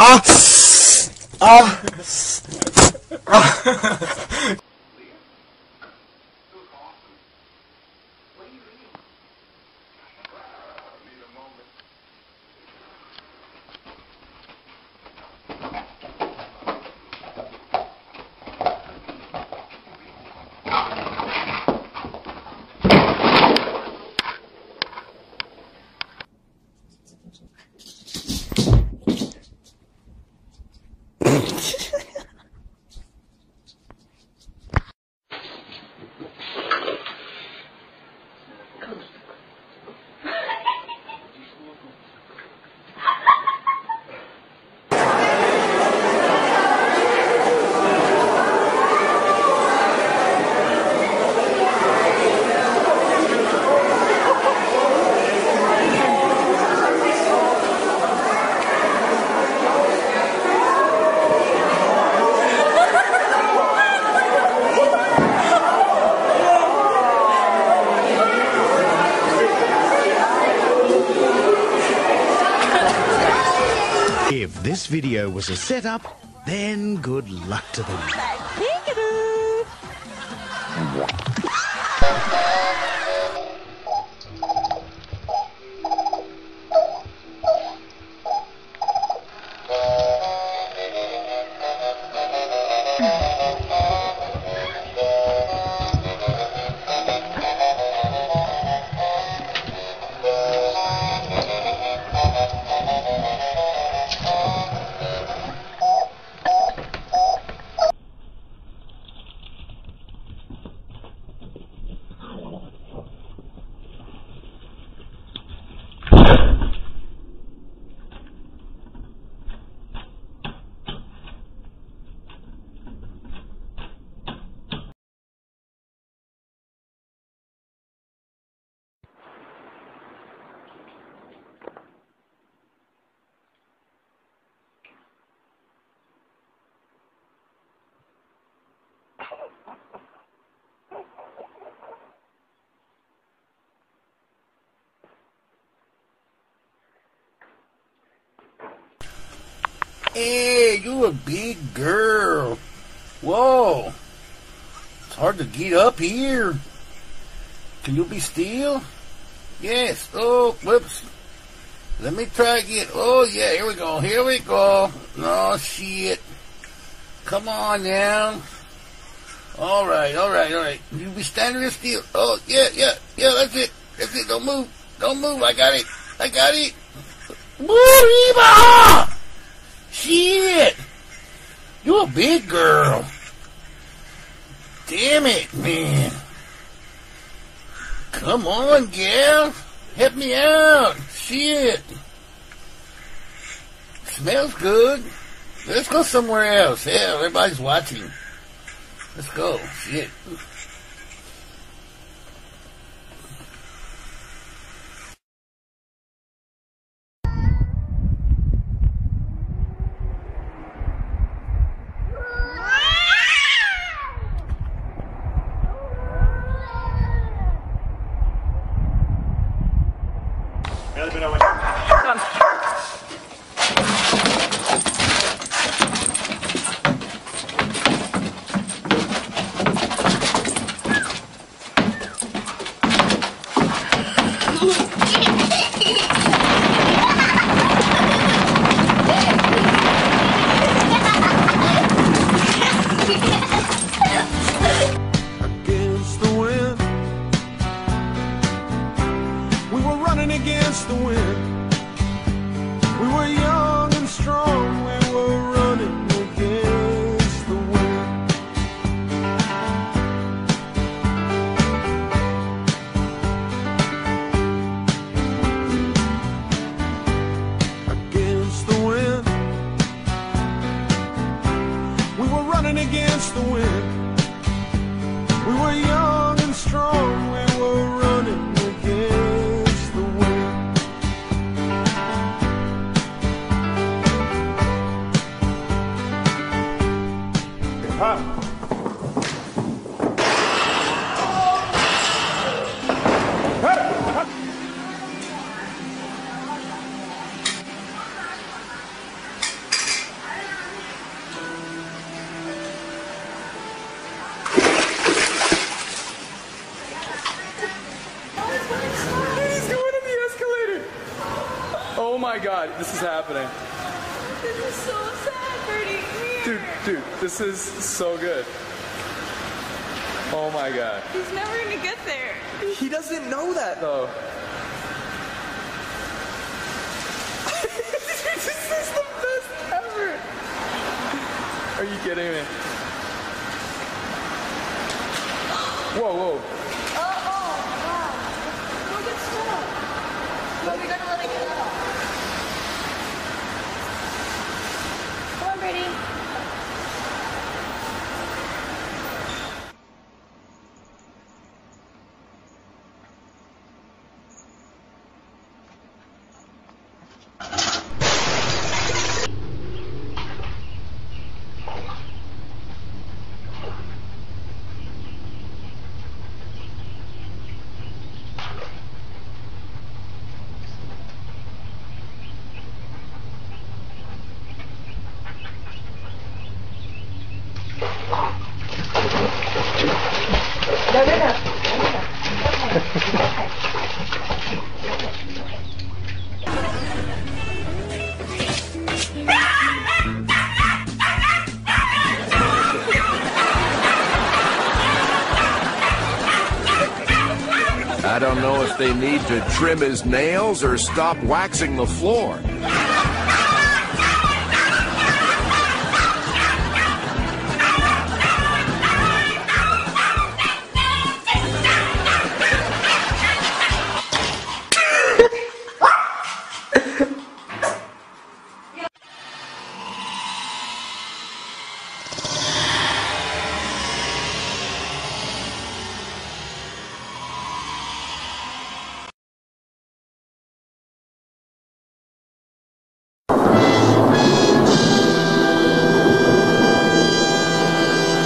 Ah! Ah! Ah! If this video was a setup, then good luck to them. Hey, you a big girl. Whoa. It's hard to get up here. Can you be still? Yes. Oh, whoops. Let me try again. Oh, yeah, here we go. Here we go. No, shit. Come on now. All right. You be standing there still. Oh, yeah, that's it. That's it. Don't move. I got it. Woo-hee-bah! Shit! You a big girl. Damn it, man. Come on, gal. Help me out. Shit. Smells good. Let's go somewhere else. Hell, everybody's watching. Let's go. Shit. Against the wind, my god, this is happening. This is so sad, Birdie. Dude, this is so good. Oh my god. He's never gonna get there. He doesn't know that though. This is the best ever. Are you kidding me? Whoa, whoa. Oh, wow. Go get stuck. But we gotta let it get out. Come on, Birdie. I don't know if they need to trim his nails or stop waxing the floor.